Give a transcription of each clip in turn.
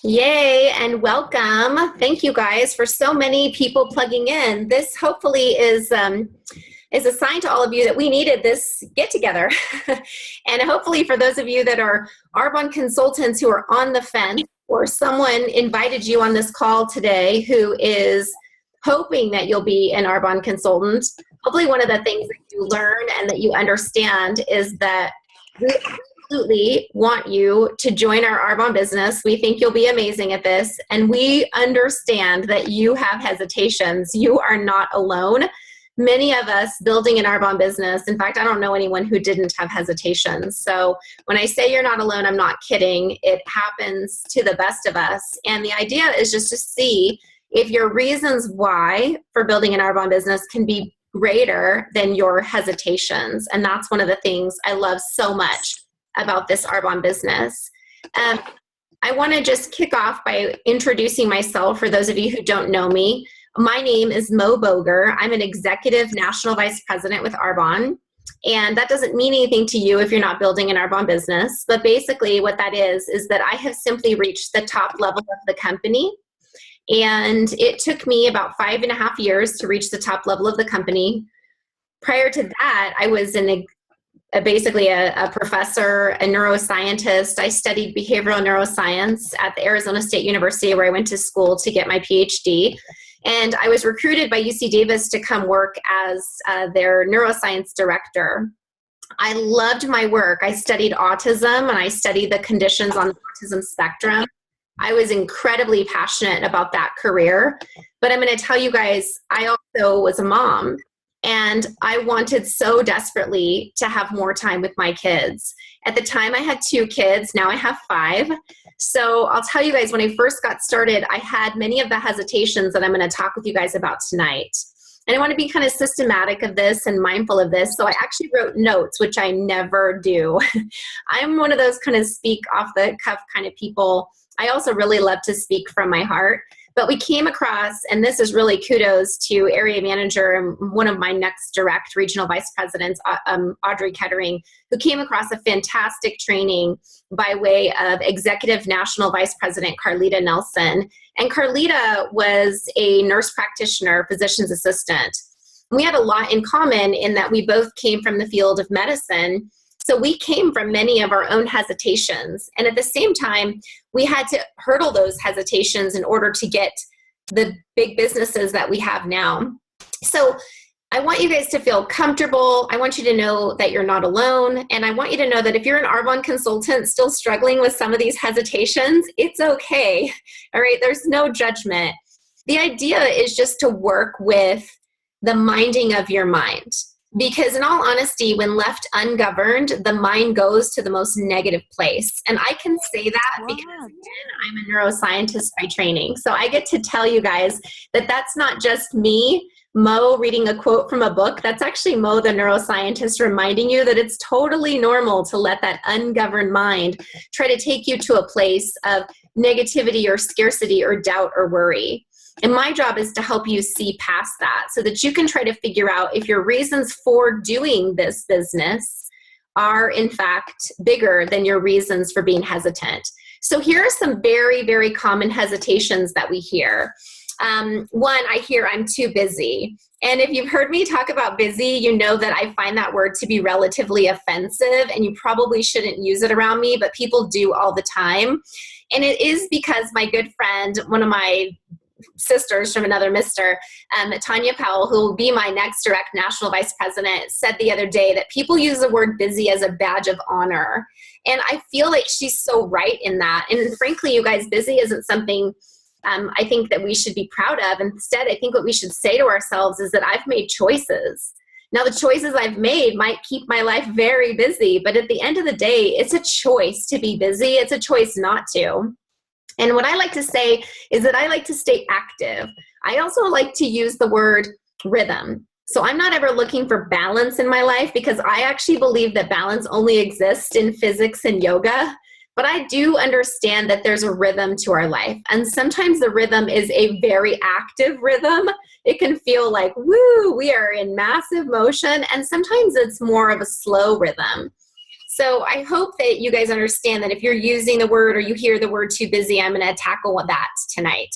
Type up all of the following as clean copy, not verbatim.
Yay and welcome. Thank you guys for so many people plugging in. This hopefully is a sign to all of you that we needed this get together. And hopefully for those of you that are Arbonne consultants who are on the fence, or someone invited you on this call today who is hoping that you'll be an Arbonne consultant, hopefully one of the things that you learn and that you understand is that we absolutely want you to join our Arbonne business. We think you'll be amazing at this, and we understand that you have hesitations. You are not alone. Many of us building an Arbonne business, in fact, I don't know anyone who didn't have hesitations. So when I say you're not alone, I'm not kidding. It happens to the best of us. And the idea is just to see if your reasons why for building an Arbonne business can be greater than your hesitations. And that's one of the things I love so much about this Arbonne business. I want to just kick off by introducing myself for those of you who don't know me. My name is Mo Boger. I'm an executive national vice president with Arbonne. And that doesn't mean anything to you if you're not building an Arbonne business. But basically what that is that I have simply reached the top level of the company. And it took me about 5.5 years to reach the top level of the company. Prior to that, I was basically a professor, a neuroscientist. I studied behavioral neuroscience at the Arizona State University, where I went to school to get my PhD. And I was recruited by UC Davis to come work as their neuroscience director. I loved my work. I studied autism and I studied the conditions on the autism spectrum. I was incredibly passionate about that career. But I'm going to tell you guys, I also was a mom. And I wanted so desperately to have more time with my kids. At the time, I had 2 kids. Now I have 5. So I'll tell you guys, when I first got started, I had many of the hesitations that I'm going to talk with you guys about tonight. And I want to be kind of systematic of this and mindful of this. So I actually wrote notes, which I never do. I'm one of those kind of speak off the cuff kind of people. I also really love to speak from my heart. But we came across, and this is really kudos to area manager and one of my next direct regional vice presidents, Audrey Kettering, who came across a fantastic training by way of executive national vice president Carlita Nelson. And Carlita was a nurse practitioner, physician's assistant. We had a lot in common in that we both came from the field of medicine. So we came from many of our own hesitations. And at the same time, we had to hurdle those hesitations in order to get the big businesses that we have now. So I want you guys to feel comfortable. I want you to know that you're not alone. And I want you to know that if you're an Arbonne consultant still struggling with some of these hesitations, it's okay. All right, there's no judgment. The idea is just to work with the minding of your mind. Because in all honesty, when left ungoverned, the mind goes to the most negative place. And I can say that because, again, I'm a neuroscientist by training. So I get to tell you guys that that's not just me, Mo, reading a quote from a book. That's actually Mo, the neuroscientist, reminding you that it's totally normal to let that ungoverned mind try to take you to a place of negativity or scarcity or doubt or worry. And my job is to help you see past that so that you can try to figure out if your reasons for doing this business are in fact bigger than your reasons for being hesitant. So here are some very, very common hesitations that we hear. One, I hear I'm too busy. And if you've heard me talk about busy, you know that I find that word to be relatively offensive, and you probably shouldn't use it around me, but people do all the time. And it is because my good friend, one of my sisters from another mister, Tanya Powell, who will be my next direct national vice president, said the other day that people use the word busy as a badge of honor. And I feel like she's so right in that. And frankly, you guys, busy isn't something I think that we should be proud of. Instead, I think what we should say to ourselves is that I've made choices. Now, the choices I've made might keep my life very busy, but at the end of the day, it's a choice to be busy. It's a choice not to. And what I like to say is that I like to stay active. I also like to use the word rhythm. So I'm not ever looking for balance in my life because I actually believe that balance only exists in physics and yoga. But I do understand that there's a rhythm to our life. And sometimes the rhythm is a very active rhythm. It can feel like, woo, we are in massive motion. And sometimes it's more of a slow rhythm. So I hope that you guys understand that if you're using the word or you hear the word too busy, I'm going to tackle that tonight.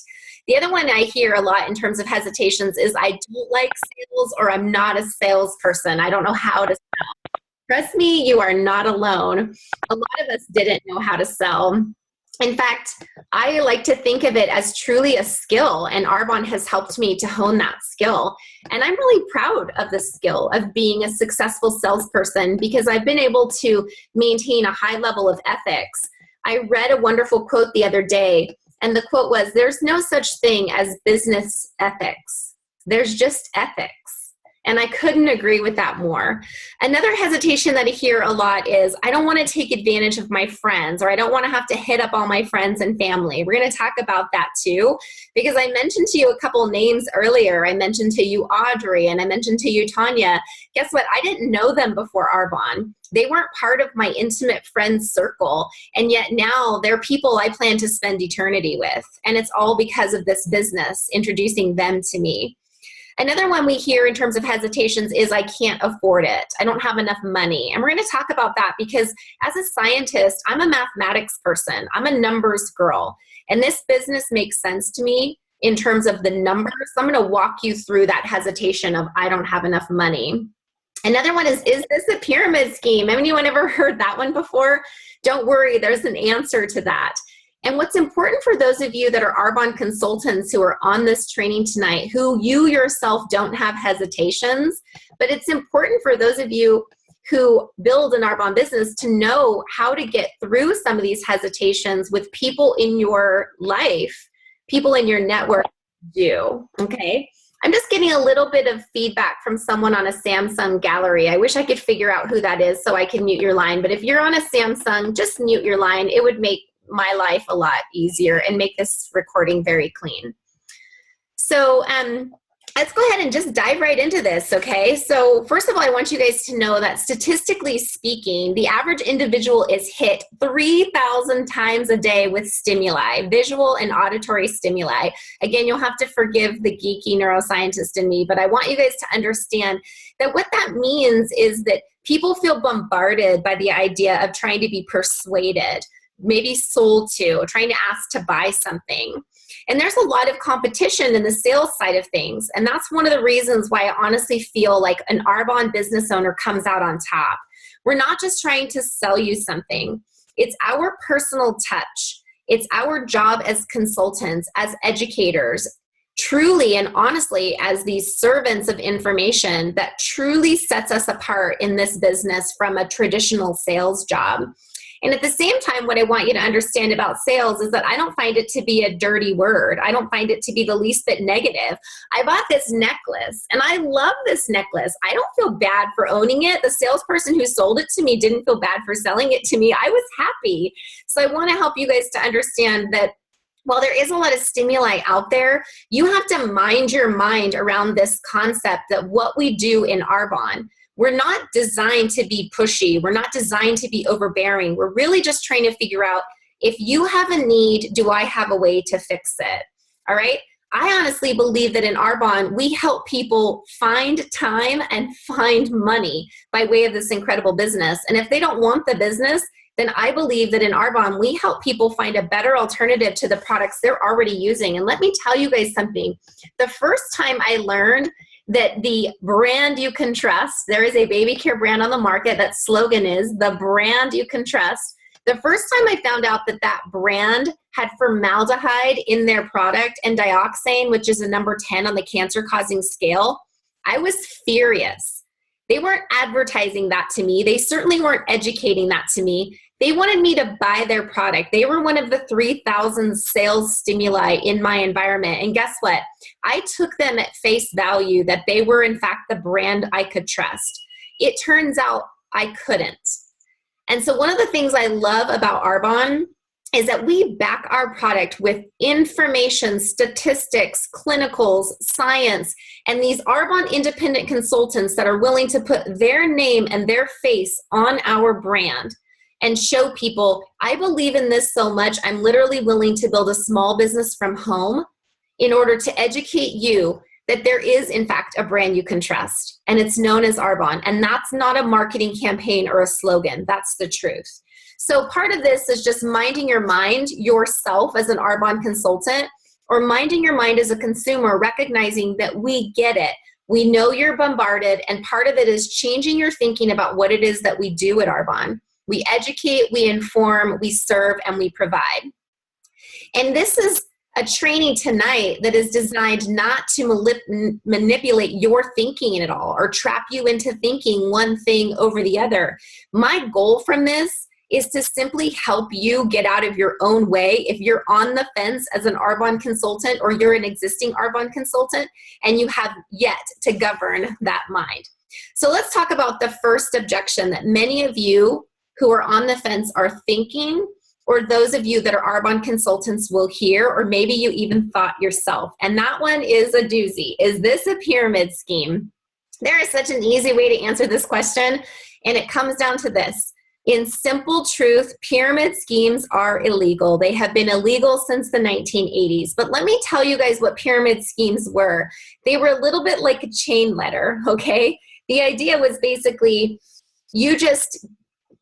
The other one I hear a lot in terms of hesitations is I don't like sales, or I'm not a salesperson. I don't know how to sell. Trust me, you are not alone. A lot of us didn't know how to sell. In fact, I like to think of it as truly a skill, and Arbonne has helped me to hone that skill. And I'm really proud of the skill of being a successful salesperson because I've been able to maintain a high level of ethics. I read a wonderful quote the other day, and the quote was, "There's no such thing as business ethics. There's just ethics." And I couldn't agree with that more. Another hesitation that I hear a lot is, I don't want to take advantage of my friends, or I don't want to have to hit up all my friends and family. We're going to talk about that too, because I mentioned to you a couple names earlier. I mentioned to you Audrey, and I mentioned to you Tanya. Guess what? I didn't know them before Arbonne. They weren't part of my intimate friends circle, and yet now they're people I plan to spend eternity with. And it's all because of this business introducing them to me. Another one we hear in terms of hesitations is, I can't afford it. I don't have enough money. And we're going to talk about that because as a scientist, I'm a mathematics person. I'm a numbers girl. And this business makes sense to me in terms of the numbers. So I'm going to walk you through that hesitation of I don't have enough money. Another one is this a pyramid scheme? Anyone ever heard that one before? Don't worry, there's an answer to that. And what's important for those of you that are Arbonne consultants who are on this training tonight, who you yourself don't have hesitations, but it's important for those of you who build an Arbonne business to know how to get through some of these hesitations with people in your life, people in your network do, okay? I'm just getting a little bit of feedback from someone on a Samsung gallery. I wish I could figure out who that is so I can mute your line, but if you're on a Samsung, just mute your line. It would make my life a lot easier and make this recording very clean. So let's go ahead and just dive right into this, okay? So first of all, I want you guys to know that statistically speaking, the average individual is hit 3,000 times a day with stimuli, visual and auditory stimuli. Again, you'll have to forgive the geeky neuroscientist in me, but I want you guys to understand that what that means is that people feel bombarded by the idea of trying to be persuaded, maybe sold to, trying to ask to buy something. And there's a lot of competition in the sales side of things. And that's one of the reasons why I honestly feel like an Arbonne business owner comes out on top. We're not just trying to sell you something. It's our personal touch. It's our job as consultants, as educators, truly and honestly as these servants of information that truly sets us apart in this business from a traditional sales job. And at the same time, what I want you to understand about sales is that I don't find it to be a dirty word. I don't find it to be the least bit negative. I bought this necklace and I love this necklace. I don't feel bad for owning it. The salesperson who sold it to me didn't feel bad for selling it to me. I was happy. So I want to help you guys to understand that while there is a lot of stimuli out there, you have to mind your mind around this concept that what we do in Arbonne, we're not designed to be pushy. We're not designed to be overbearing. We're really just trying to figure out, if you have a need, do I have a way to fix it? All right? I honestly believe that in Arbonne, we help people find time and find money by way of this incredible business. And if they don't want the business, then I believe that in Arbonne, we help people find a better alternative to the products they're already using. And let me tell you guys something. The first time I learned that the brand you can trust, there is a baby care brand on the market that slogan is the brand you can trust. The first time I found out that that brand had formaldehyde in their product and dioxane, which is a number 10 on the cancer causing scale, I was furious. They weren't advertising that to me. They certainly weren't educating that to me. They wanted me to buy their product. They were one of the 3,000 sales stimuli in my environment. And guess what? I took them at face value that they were, in fact, the brand I could trust. It turns out I couldn't. And so one of the things I love about Arbonne is that we back our product with information, statistics, clinicals, science, and these Arbonne independent consultants that are willing to put their name and their face on our brand and show people, I believe in this so much, I'm literally willing to build a small business from home in order to educate you that there is, in fact, a brand you can trust, and it's known as Arbonne. And that's not a marketing campaign or a slogan. That's the truth. So part of this is just minding your mind yourself as an Arbonne consultant, or minding your mind as a consumer, recognizing that we get it. We know you're bombarded, and part of it is changing your thinking about what it is that we do at Arbonne. We educate, we inform, we serve, and we provide. And this is a training tonight that is designed not to manipulate your thinking at all or trap you into thinking one thing over the other. My goal from this is to simply help you get out of your own way if you're on the fence as an Arbonne consultant, or you're an existing Arbonne consultant and you have yet to govern that mind. So let's talk about the first objection that many of you who are on the fence are thinking, or those of you that are Arbonne consultants will hear, or maybe you even thought yourself. And that one is a doozy. Is this a pyramid scheme? There is such an easy way to answer this question, and it comes down to this. In simple truth, pyramid schemes are illegal. They have been illegal since the 1980s. But let me tell you guys what pyramid schemes were. They were a little bit like a chain letter, okay? The idea was basically you just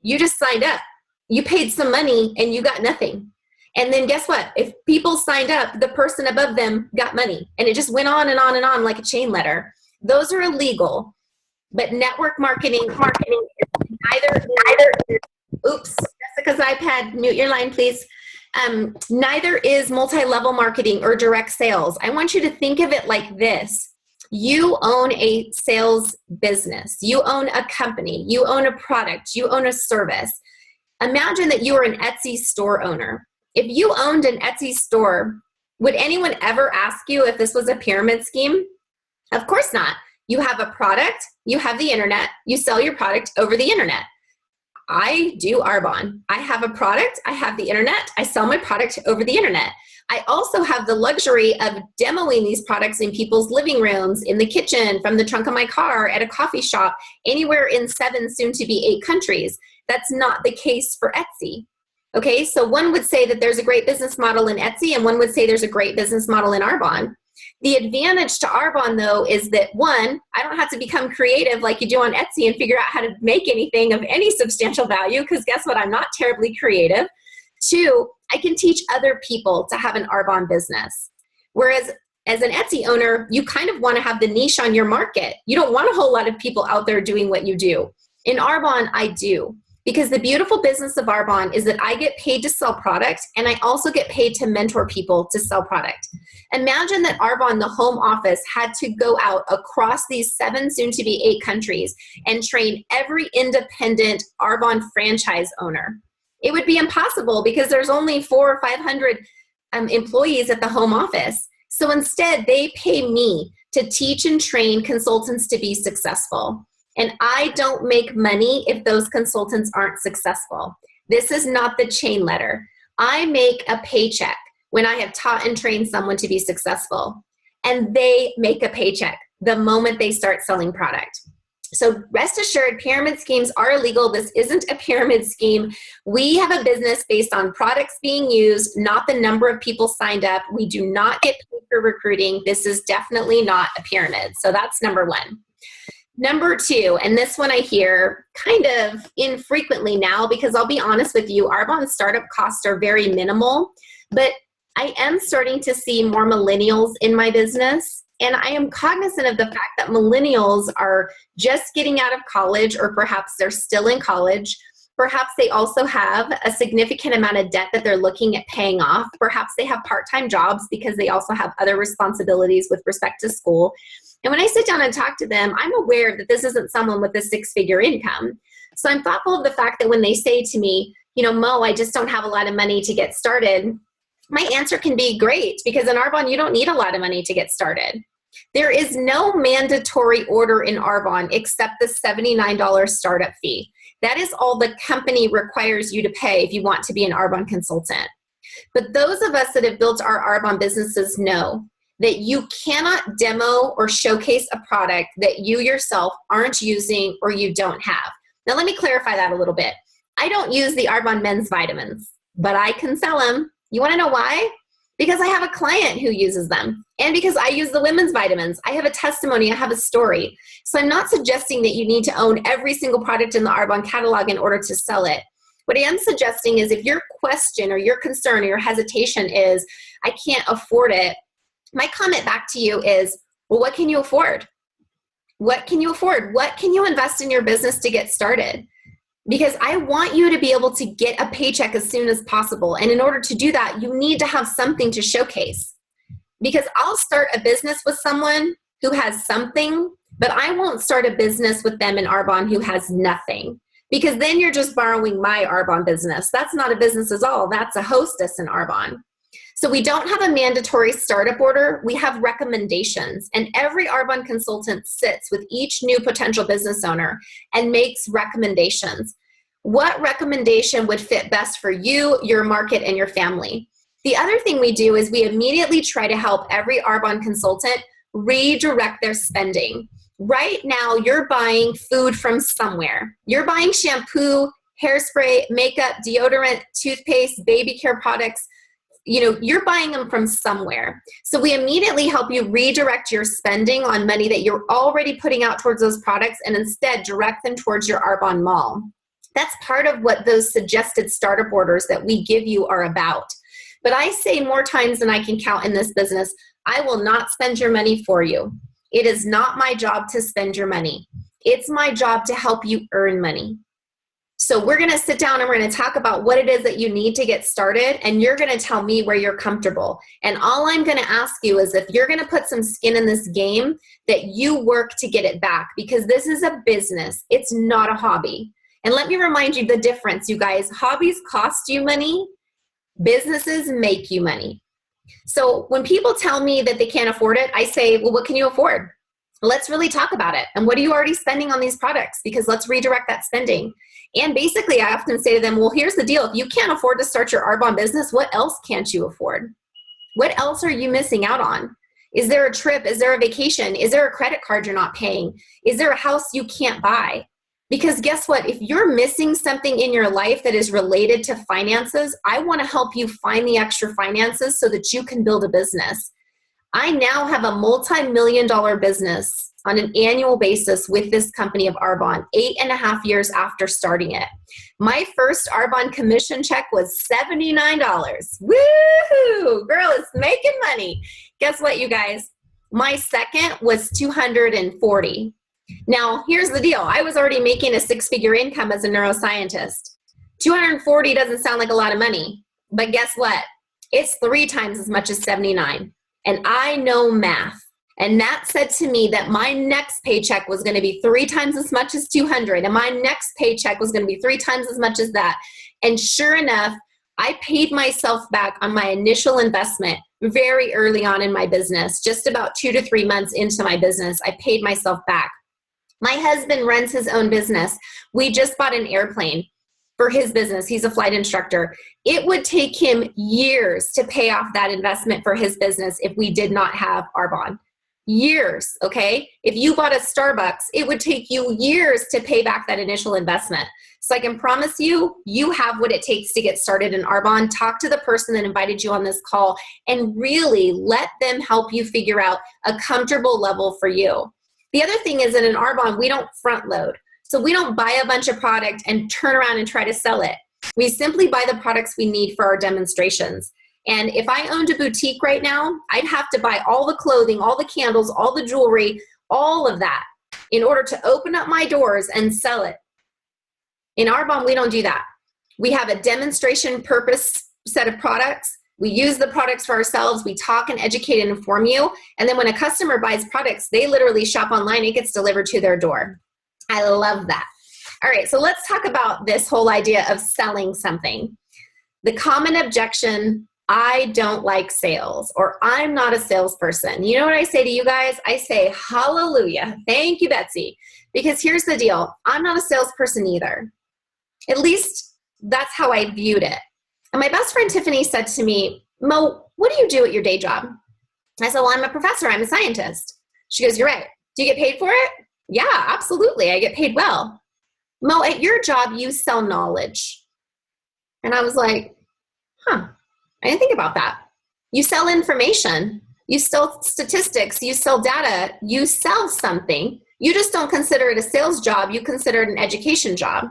signed up. You paid some money and you got nothing. And then guess what? If people signed up, the person above them got money. And it just went on and on and on like a chain letter. Those are illegal. But network marketing is neither, oops, Jessica's iPad, mute your line, please. Neither is multi-level marketing or direct sales. I want you to think of it like this. You own a sales business. You own a company. You own a product. You own a service. Imagine that you are an Etsy store owner. If you owned an Etsy store, would anyone ever ask you if this was a pyramid scheme? Of course not. You have a product, you have the internet, you sell your product over the internet. I do Arbonne. I have a product, I have the internet, I sell my product over the internet. I also have the luxury of demoing these products in people's living rooms, in the kitchen, from the trunk of my car, at a coffee shop, anywhere in 7, soon to be 8 countries. That's not the case for Etsy. Okay, so one would say that there's a great business model in Etsy, and one would say there's a great business model in Arbonne. The advantage to Arbonne, though, is that one, I don't have to become creative like you do on Etsy and figure out how to make anything of any substantial value, because guess what? I'm not terribly creative. 2, I can teach other people to have an Arbonne business. Whereas as an Etsy owner, you kind of want to have the niche on your market. You don't want a whole lot of people out there doing what you do. In Arbonne, I do. Because the beautiful business of Arbonne is that I get paid to sell product, and I also get paid to mentor people to sell product. Imagine that Arbonne, the home office, had to go out across these 7, soon to be 8 countries and train every independent Arbonne franchise owner. It would be impossible because there's only 400 or 500 employees at the home office. So instead, they pay me to teach and train consultants to be successful. And I don't make money if those consultants aren't successful. This is not the chain letter. I make a paycheck when I have taught and trained someone to be successful. And they make a paycheck the moment they start selling product. So rest assured, pyramid schemes are illegal. This isn't a pyramid scheme. We have a business based on products being used, not the number of people signed up. We do not get paid for recruiting. This is definitely not a pyramid. So that's number 1. Number 2, and this one I hear kind of infrequently now, because I'll be honest with you, Arbonne startup costs are very minimal, but I am starting to see more millennials in my business, and I am cognizant of the fact that millennials are just getting out of college, or perhaps they're still in college. Perhaps they also have a significant amount of debt that they're looking at paying off. Perhaps they have part-time jobs because they also have other responsibilities with respect to school. And when I sit down and talk to them, I'm aware that this isn't someone with a 6-figure income. So I'm thoughtful of the fact that when they say to me, you know, Mo, I just don't have a lot of money to get started, my answer can be great, because in Arbonne, you don't need a lot of money to get started. There is no mandatory order in Arbonne except the $79 startup fee. That is all the company requires you to pay if you want to be an Arbonne consultant. But those of us that have built our Arbonne businesses know that you cannot demo or showcase a product that you yourself aren't using or you don't have. Now, let me clarify that a little bit. I don't use the Arbonne men's vitamins, but I can sell them. You want to know why? Because I have a client who uses them, and because I use the women's vitamins. I have a testimony, I have a story. So I'm not suggesting that you need to own every single product in the Arbonne catalog in order to sell it. What I am suggesting is if your question or your concern or your hesitation is, I can't afford it, my comment back to you is, well, what can you afford? What can you afford? What can you invest in your business to get started? Because I want you to be able to get a paycheck as soon as possible. And in order to do that, you need to have something to showcase. Because I'll start a business with someone who has something, but I won't start a business with them in Arbonne who has nothing. Because then you're just borrowing my Arbonne business. That's not a business at all. That's a hostess in Arbonne. So we don't have a mandatory startup order. We have recommendations. And every Arbonne consultant sits with each new potential business owner and makes recommendations. What recommendation would fit best for you, your market, and your family? The other thing we do is we immediately try to help every Arbonne consultant redirect their spending. Right now, you're buying food from somewhere. You're buying shampoo, hairspray, makeup, deodorant, toothpaste, baby care products. You're buying them from somewhere. So we immediately help you redirect your spending on money that you're already putting out towards those products and instead direct them towards your Arbonne mall. That's part of what those suggested startup orders that we give you are about. But I say more times than I can count in this business, I will not spend your money for you. It is not my job to spend your money. It's my job to help you earn money. So we're going to sit down and we're going to talk about what it is that you need to get started, and you're going to tell me where you're comfortable. And all I'm going to ask you is if you're going to put some skin in this game, that you work to get it back, because this is a business. It's not a hobby. And let me remind you the difference, you guys. Hobbies cost you money. Businesses make you money. So when people tell me that they can't afford it, I say, well, what can you afford? Let's really talk about it. And what are you already spending on these products? Because let's redirect that spending. And basically, I often say to them, well, here's the deal. If you can't afford to start your Arbonne business, what else can't you afford? What else are you missing out on? Is there a trip? Is there a vacation? Is there a credit card you're not paying? Is there a house you can't buy? Because guess what? If you're missing something in your life that is related to finances, I want to help you find the extra finances so that you can build a business. I now have a multi-million-dollar business on an annual basis with this company of Arbonne, 8.5 years after starting it. My first Arbonne commission check was $79. Woohoo! Girl is making money. Guess what, you guys? My second was $240. Now, here's the deal. I was already making a six-figure income as a neuroscientist. $240 doesn't sound like a lot of money, but guess what? It's 3 times as much as $79. And I know math. And that said to me that my next paycheck was going to be 3 times as much as $200. And my next paycheck was going to be 3 times as much as that. And sure enough, I paid myself back on my initial investment very early on in my business. Just about 2 to 3 months into my business, I paid myself back. My husband runs his own business. We just bought an airplane for his business. He's a flight instructor. It would take him years to pay off that investment for his business if we did not have Arbonne. Years, okay? If you bought a Starbucks, it would take you years to pay back that initial investment. So I can promise you, you have what it takes to get started in Arbonne. Talk to the person that invited you on this call and really let them help you figure out a comfortable level for you. The other thing is that in Arbonne, we don't front load. So we don't buy a bunch of product and turn around and try to sell it. We simply buy the products we need for our demonstrations. And if I owned a boutique right now, I'd have to buy all the clothing, all the candles, all the jewelry, all of that in order to open up my doors and sell it. In Arbonne, we don't do that. We have a demonstration purpose set of products. We use the products for ourselves. We talk and educate and inform you. And then when a customer buys products, they literally shop online. It gets delivered to their door. I love that. All right, so let's talk about this whole idea of selling something. The common objection, I don't like sales, or I'm not a salesperson. You know what I say to you guys? I say, hallelujah. Thank you, Betsy. Because here's the deal. I'm not a salesperson either. At least that's how I viewed it. And my best friend Tiffany said to me, Mo, what do you do at your day job? I said, well, I'm a professor. I'm a scientist. She goes, you're right. Do you get paid for it? Yeah, absolutely. I get paid well. Mo, at your job, you sell knowledge. And I was like, I didn't think about that. You sell information. You sell statistics. You sell data. You sell something. You just don't consider it a sales job. You consider it an education job.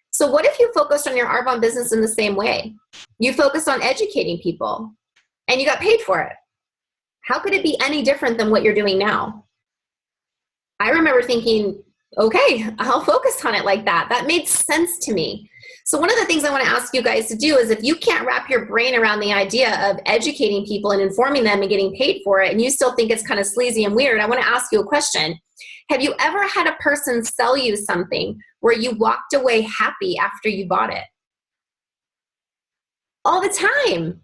So what if you focused on your Arbonne business in the same way? You focused on educating people and you got paid for it. How could it be any different than what you're doing now? I remember thinking, okay, I'll focus on it like that. That made sense to me. So one of the things I want to ask you guys to do is, if you can't wrap your brain around the idea of educating people and informing them and getting paid for it, and you still think it's kind of sleazy and weird, I want to ask you a question. Have you ever had a person sell you something where you walked away happy after you bought it? All the time.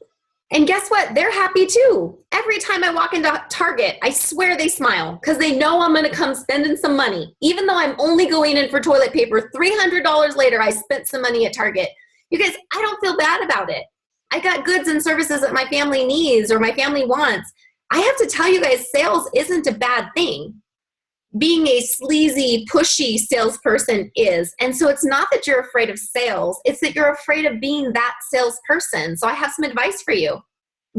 And guess what? They're happy too. Every time I walk into Target, I swear they smile because they know I'm going to come spending some money. Even though I'm only going in for toilet paper, $300 later, I spent some money at Target. You guys, I don't feel bad about it. I got goods and services that my family needs or my family wants. I have to tell you guys, sales isn't a bad thing. Being a sleazy, pushy salesperson is. And so it's not that you're afraid of sales, it's that you're afraid of being that salesperson. So I have some advice for you.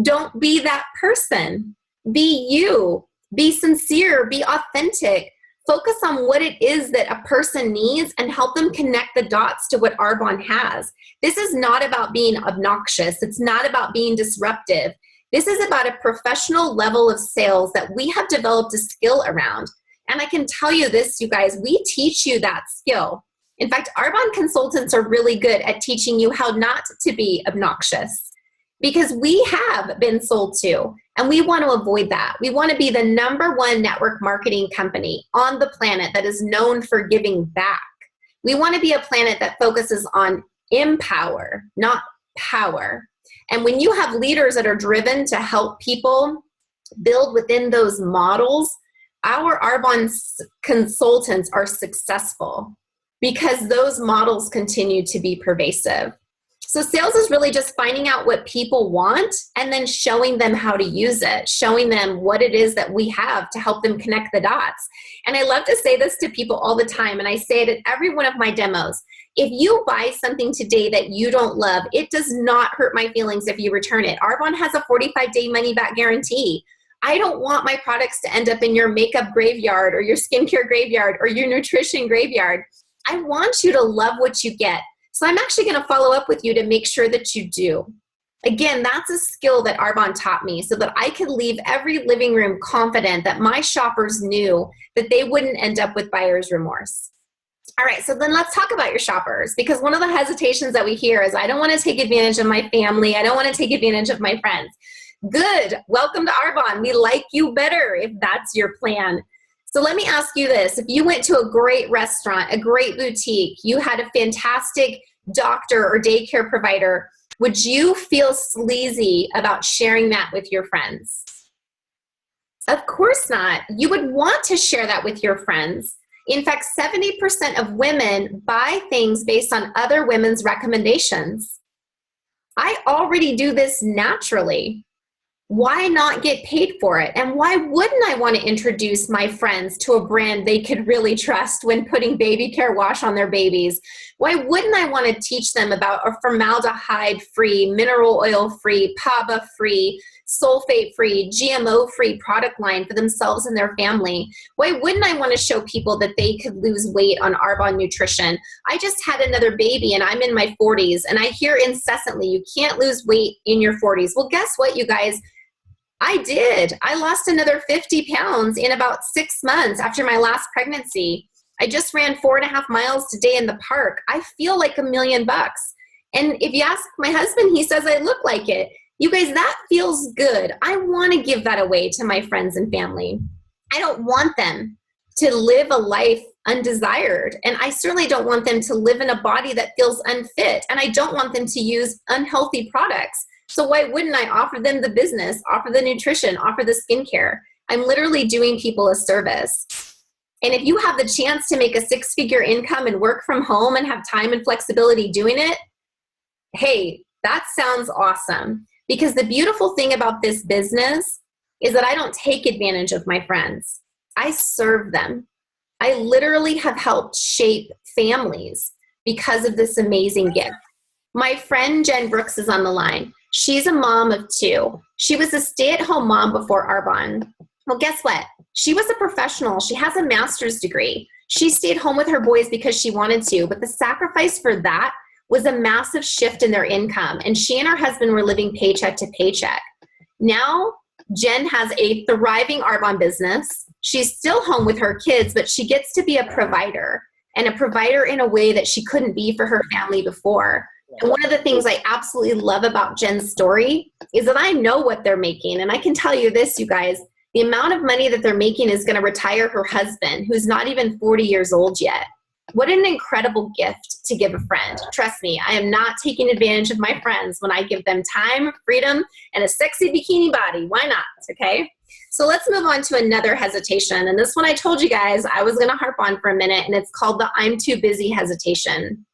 Don't be that person. Be you. Be sincere. Be authentic. Focus on what it is that a person needs and help them connect the dots to what Arbonne has. This is not about being obnoxious. It's not about being disruptive. This is about a professional level of sales that we have developed a skill around. And I can tell you this, you guys, we teach you that skill. In fact, Arbonne consultants are really good at teaching you how not to be obnoxious, because we have been sold to, and we want to avoid that. We want to be the #1 network marketing company on the planet that is known for giving back. We want to be a planet that focuses on empower, not power. And when you have leaders that are driven to help people build within those models, our Arbonne consultants are successful because those models continue to be pervasive. So sales is really just finding out what people want and then showing them how to use it, showing them what it is that we have to help them connect the dots. And I love to say this to people all the time, and I say it at every one of my demos. If you buy something today that you don't love, it does not hurt my feelings if you return it. Arbonne has a 45-day money-back guarantee. I don't want my products to end up in your makeup graveyard or your skincare graveyard or your nutrition graveyard. I want you to love what you get. So I'm actually going to follow up with you to make sure that you do. Again, that's a skill that Arbonne taught me so that I could leave every living room confident that my shoppers knew that they wouldn't end up with buyer's remorse. All right, so then let's talk about your shoppers, because one of the hesitations that we hear is, I don't want to take advantage of my family. I don't want to take advantage of my friends. Good. Welcome to Arbonne. We like you better if that's your plan. So let me ask you this. If you went to a great restaurant, a great boutique, you had a fantastic doctor or daycare provider, would you feel sleazy about sharing that with your friends? Of course not. You would want to share that with your friends. In fact, 70% of women buy things based on other women's recommendations. I already do this naturally. Why not get paid for it? And why wouldn't I want to introduce my friends to a brand they could really trust when putting baby care wash on their babies? Why wouldn't I want to teach them about a formaldehyde-free, mineral oil-free, PABA-free, sulfate-free, GMO-free product line for themselves and their family? Why wouldn't I want to show people that they could lose weight on Arbonne nutrition? I just had another baby and I'm in my 40s, and I hear incessantly, you can't lose weight in your 40s. Well, guess what, you guys? I did. I lost another 50 pounds in about 6 months after my last pregnancy. I just ran 4.5 miles today in the park. I feel like $1 million. And if you ask my husband, he says I look like it. You guys, that feels good. I want to give that away to my friends and family. I don't want them to live a life undesired. And I certainly don't want them to live in a body that feels unfit. And I don't want them to use unhealthy products. So why wouldn't I offer them the business, offer the nutrition, offer the skincare? I'm literally doing people a service. And if you have the chance to make a 6-figure income and work from home and have time and flexibility doing it, hey, that sounds awesome. Because the beautiful thing about this business is that I don't take advantage of my friends. I serve them. I literally have helped shape families because of this amazing gift. My friend Jen Brooks is on the line. She's a mom of two. She was a stay-at-home mom before Arbonne. Well, guess what? She was a professional. She has a master's degree. She stayed home with her boys because she wanted to, but the sacrifice for that was a massive shift in their income, and she and her husband were living paycheck to paycheck. Now, Jen has a thriving Arbonne business. She's still home with her kids, but she gets to be a provider, and a provider in a way that she couldn't be for her family before. And one of the things I absolutely love about Jen's story is that I know what they're making, and I can tell you this, you guys, the amount of money that they're making is going to retire her husband, who's not even 40 years old yet. What an incredible gift to give a friend. Trust me, I am not taking advantage of my friends when I give them time, freedom, and a sexy bikini body. Why not? Okay. So let's move on to another hesitation. And this one I told you guys I was going to harp on for a minute, and it's called the I'm too busy hesitation.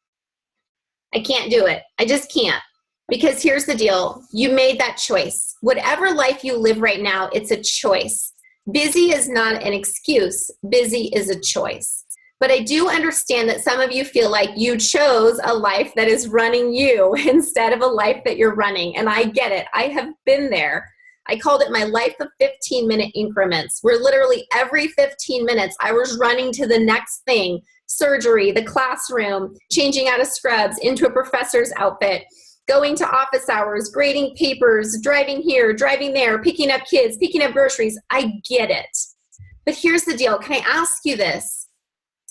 I can't do it. I just can't. Because here's the deal. You made that choice. Whatever life you live right now, it's a choice. Busy is not an excuse. Busy is a choice. But I do understand that some of you feel like you chose a life that is running you instead of a life that you're running. And I get it. I have been there. I called it my life of 15-minute increments, where literally every 15 minutes I was running to the next thing, surgery, the classroom, changing out of scrubs into a professor's outfit, going to office hours, grading papers, driving here, driving there, picking up kids, picking up groceries. I get it. But here's the deal. Can I ask you this?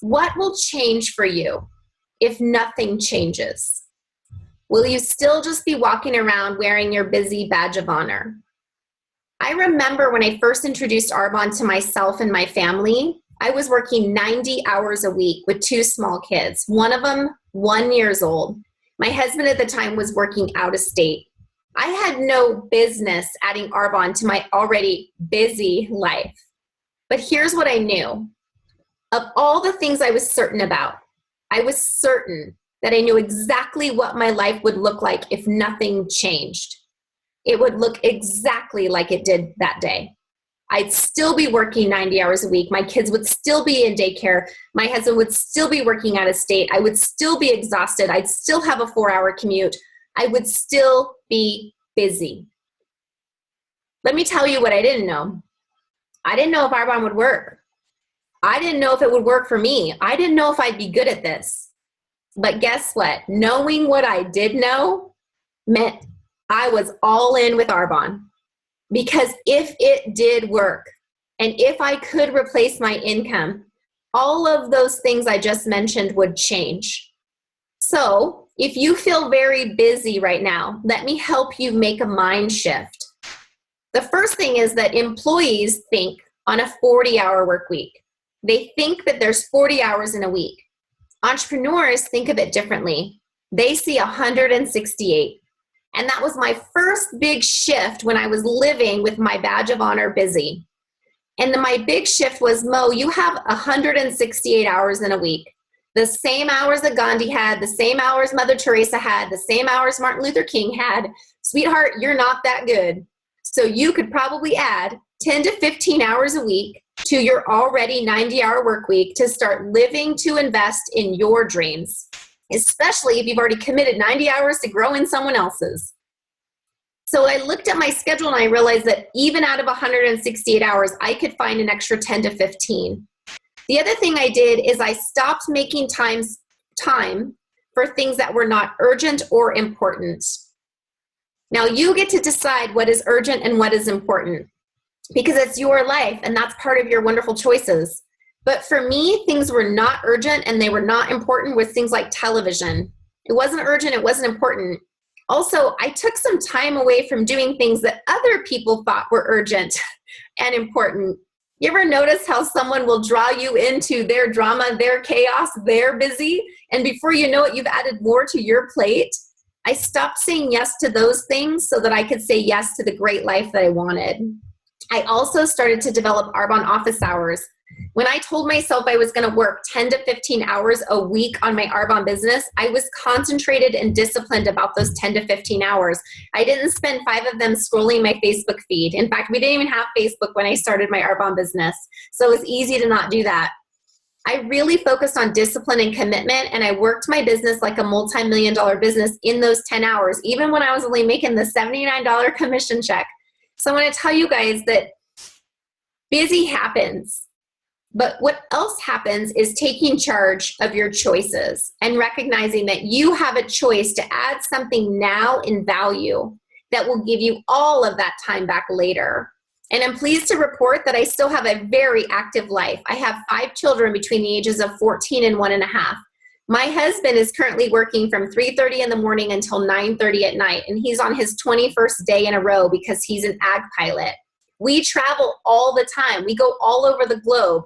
What will change for you if nothing changes? Will you still just be walking around wearing your busy badge of honor? I remember when I first introduced Arbonne to myself and my family, I was working 90 hours a week with two small kids, one of them 1 year old. My husband at the time was working out of state. I had no business adding Arbonne to my already busy life. But here's what I knew. Of all the things I was certain about, I was certain that I knew exactly what my life would look like if nothing changed. It would look exactly like it did that day. I'd still be working 90 hours a week. My kids would still be in daycare. My husband would still be working out of state. I would still be exhausted. I'd still have a 4-hour commute. I would still be busy. Let me tell you what I didn't know. I didn't know if Arbonne would work. I didn't know if it would work for me. I didn't know if I'd be good at this. But guess what? Knowing what I did know meant I was all in with Arbonne. Because if it did work, and if I could replace my income, all of those things I just mentioned would change. So if you feel very busy right now, let me help you make a mind shift. The first thing is that employees think on a 40-hour work week. They think that there's 40 hours in a week. Entrepreneurs think of it differently. They see 168. And that was my first big shift when I was living with my badge of honor busy. And my big shift was, Mo, you have 168 hours in a week. The same hours that Gandhi had, the same hours Mother Teresa had, the same hours Martin Luther King had. Sweetheart, you're not that good. So you could probably add 10 to 15 hours a week to your already 90-hour work week to start living to invest in your dreams, especially if you've already committed 90 hours to growing someone else's. So I looked at my schedule and I realized that even out of 168 hours, I could find an extra 10 to 15. The other thing I did is I stopped making time for things that were not urgent or important. Now you get to decide what is urgent and what is important, because it's your life and that's part of your wonderful choices. But for me, things were not urgent and they were not important with things like television. It wasn't urgent, it wasn't important. Also, I took some time away from doing things that other people thought were urgent and important. You ever notice how someone will draw you into their drama, their chaos, their busy, and before you know it, you've added more to your plate? I stopped saying yes to those things so that I could say yes to the great life that I wanted. I also started to develop Arbonne office hours. When I told myself I was going to work 10 to 15 hours a week on my Arbonne business, I was concentrated and disciplined about those 10 to 15 hours. I didn't spend 5 of them scrolling my Facebook feed. In fact, we didn't even have Facebook when I started my Arbonne business, so it was easy to not do that. I really focused on discipline and commitment, and I worked my business like a multi-million-dollar business in those 10 hours, even when I was only making the $79 commission check. So I want to tell you guys that busy happens, but what else happens is taking charge of your choices and recognizing that you have a choice to add something now in value that will give you all of that time back later. And I'm pleased to report that I still have a very active life. I have 5 children between the ages of 14 and 1.5. My husband is currently working from 3:30 in the morning until 9:30 at night, and he's on his 21st day in a row because he's an ag pilot. We travel all the time. We go all over the globe.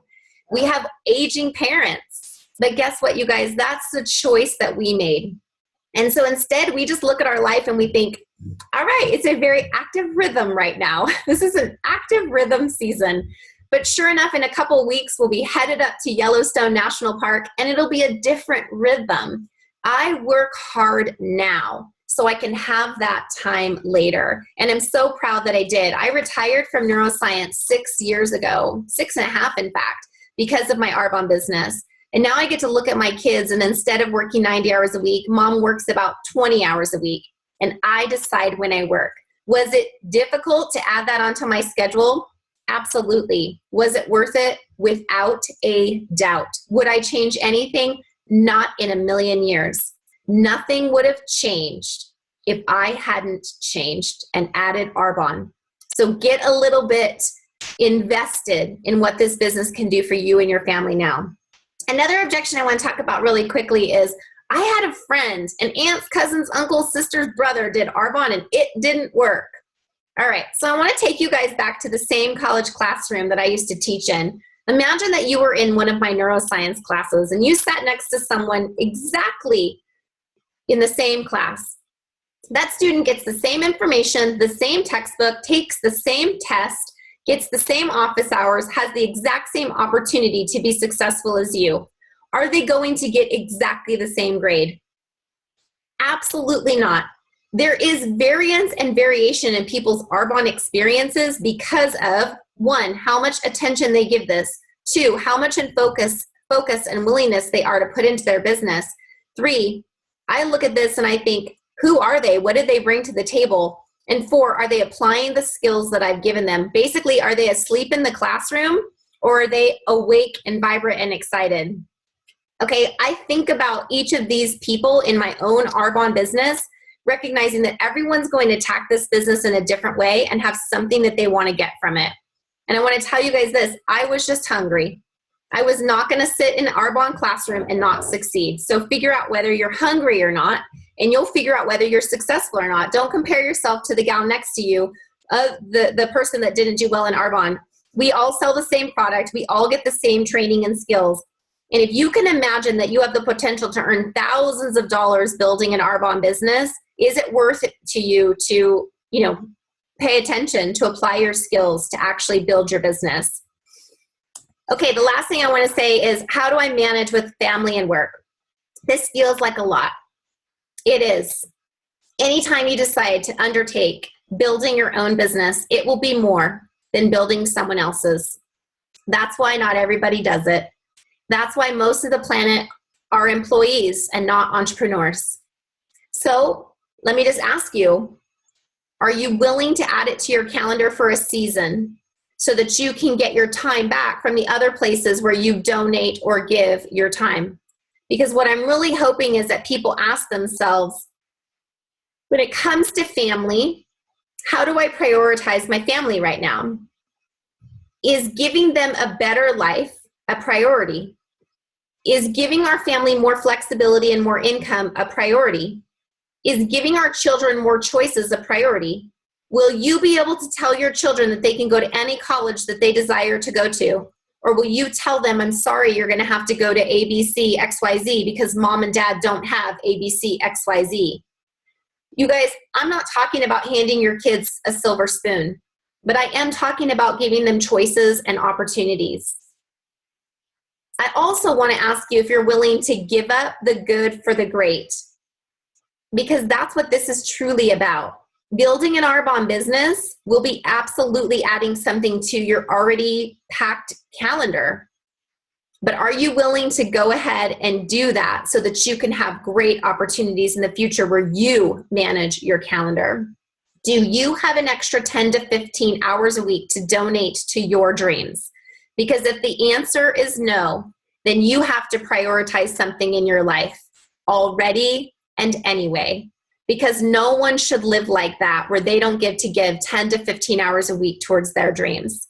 We have aging parents. But guess what, you guys? That's the choice that we made. And so instead, we just look at our life and we think, all right, it's a very active rhythm right now. This is an active rhythm season. But sure enough, in a couple weeks, we'll be headed up to Yellowstone National Park, and it'll be a different rhythm. I work hard now so I can have that time later. And I'm so proud that I did. I retired from neuroscience 6 years ago, 6.5 in fact, because of my Arbonne business. And now I get to look at my kids, and instead of working 90 hours a week, mom works about 20 hours a week, and I decide when I work. Was it difficult to add that onto my schedule? Absolutely. Was it worth it? Without a doubt. Would I change anything? Not in a million years. Nothing would have changed if I hadn't changed and added Arbonne. So get a little bit invested in what this business can do for you and your family now. Another objection I want to talk about really quickly is I had a friend, an aunt's cousin's uncle's sister's brother did Arbonne and it didn't work. All right, so I want to take you guys back to the same college classroom that I used to teach in. Imagine that you were in one of my neuroscience classes and you sat next to someone exactly in the same class. That student gets the same information, the same textbook, takes the same test, gets the same office hours, has the exact same opportunity to be successful as you. Are they going to get exactly the same grade? Absolutely not. There is variance and variation in people's Arbonne experiences because of, 1, how much attention they give this, 2, how much in focus and willingness they are to put into their business, 3, I look at this and I think, who are they? What did they bring to the table? And 4, are they applying the skills that I've given them? Basically, are they asleep in the classroom or are they awake and vibrant and excited? Okay, I think about each of these people in my own Arbonne business, recognizing that everyone's going to attack this business in a different way and have something that they want to get from it. And I want to tell you guys this, I was just hungry. I was not going to sit in an Arbonne classroom and not succeed. So figure out whether you're hungry or not, and you'll figure out whether you're successful or not. Don't compare yourself to the gal next to you, the person that didn't do well in Arbonne. We all sell the same product. We all get the same training and skills. And if you can imagine that you have the potential to earn thousands of dollars building an Arbonne business, is it worth it to you to, pay attention, to apply your skills to actually build your business? Okay, the last thing I want to say is, how do I manage with family and work? This feels like a lot. It is. Anytime you decide to undertake building your own business, it will be more than building someone else's. That's why not everybody does it. That's why most of the planet are employees and not entrepreneurs. So let me just ask you, are you willing to add it to your calendar for a season so that you can get your time back from the other places where you donate or give your time? Because what I'm really hoping is that people ask themselves, when it comes to family, how do I prioritize my family right now? Is giving them a better life a priority? Is giving our family more flexibility and more income a priority? Is giving our children more choices a priority? Will you be able to tell your children that they can go to any college that they desire to go to? Or will you tell them, I'm sorry, you're going to have to go to ABC XYZ because mom and dad don't have ABC XYZ? You guys, I'm not talking about handing your kids a silver spoon, but I am talking about giving them choices and opportunities. I also want to ask you if you're willing to give up the good for the great, because that's what this is truly about. Building an Arbonne business will be absolutely adding something to your already packed calendar. But are you willing to go ahead and do that so that you can have great opportunities in the future where you manage your calendar? Do you have an extra 10 to 15 hours a week to donate to your dreams? Because if the answer is no, then you have to prioritize something in your life already and anyway. Because no one should live like that, where they don't get to give 10 to 15 hours a week towards their dreams.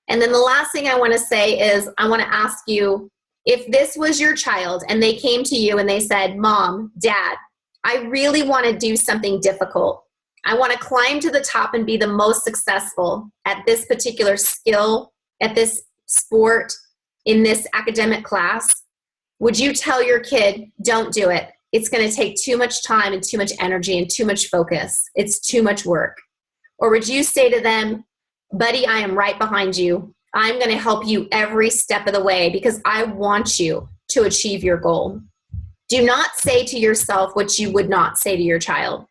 And then the last thing I want to say is I want to ask you, if this was your child and they came to you and they said, Mom, Dad, I really want to do something difficult. I want to climb to the top and be the most successful at this particular skill, at this sport, in this academic class. Would you tell your kid, don't do it? It's going to take too much time and too much energy and too much focus. It's too much work. Or would you say to them, buddy, I am right behind you. I'm going to help you every step of the way because I want you to achieve your goal. Do not say to yourself what you would not say to your child.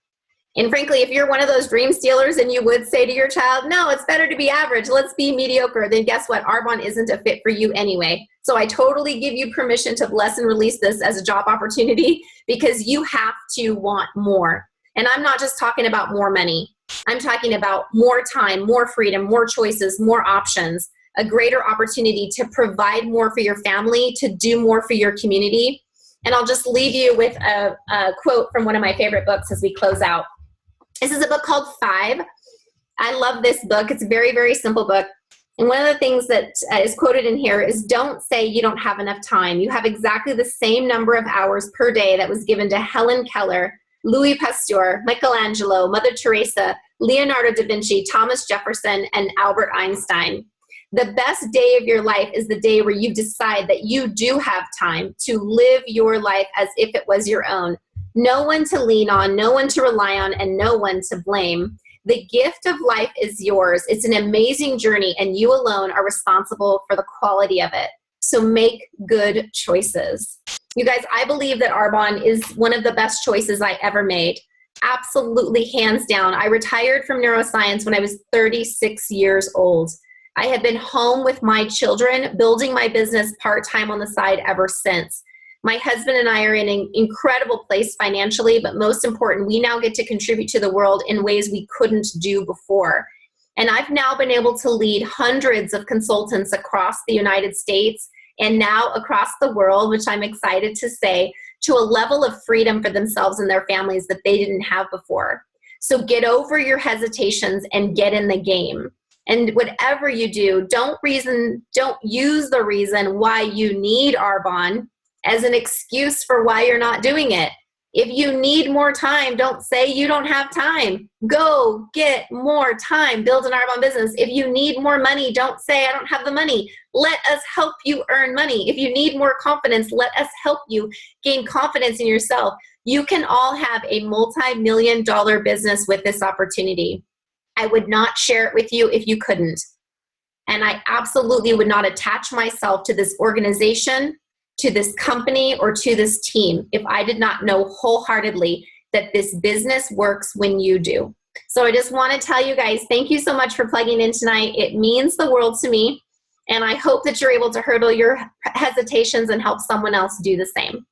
And frankly, if you're one of those dream stealers and you would say to your child, no, it's better to be average, let's be mediocre, then guess what? Arbonne isn't a fit for you anyway. So I totally give you permission to bless and release this as a job opportunity because you have to want more. And I'm not just talking about more money. I'm talking about more time, more freedom, more choices, more options, a greater opportunity to provide more for your family, to do more for your community. And I'll just leave you with a quote from one of my favorite books as we close out. This is a book called 5. I love this book. It's a very, very simple book. And one of the things that is quoted in here is don't say you don't have enough time. You have exactly the same number of hours per day that was given to Helen Keller, Louis Pasteur, Michelangelo, Mother Teresa, Leonardo da Vinci, Thomas Jefferson, and Albert Einstein. The best day of your life is the day where you decide that you do have time to live your life as if it was your own. No one to lean on, no one to rely on, and no one to blame. The gift of life is yours. It's an amazing journey, and you alone are responsible for the quality of it. So make good choices. You guys, I believe that Arbonne is one of the best choices I ever made. Absolutely, hands down. I retired from neuroscience when I was 36 years old. I have been home with my children, building my business part-time on the side ever since. My husband and I are in an incredible place financially, but most important, we now get to contribute to the world in ways we couldn't do before. And I've now been able to lead hundreds of consultants across the United States and now across the world, which I'm excited to say, to a level of freedom for themselves and their families that they didn't have before. So get over your hesitations and get in the game. And whatever you do, don't use the reason why you need Arbonne as an excuse for why you're not doing it. If you need more time, don't say you don't have time. Go get more time. Build an Arbonne business. If you need more money, don't say I don't have the money. Let us help you earn money. If you need more confidence, let us help you gain confidence in yourself. You can all have a multi-million-dollar business with this opportunity. I would not share it with you if you couldn't. And I absolutely would not attach myself to this organization, to this company, or to this team if I did not know wholeheartedly that this business works when you do. So I just want to tell you guys, thank you so much for plugging in tonight. It means the world to me. And I hope that you're able to hurdle your hesitations and help someone else do the same.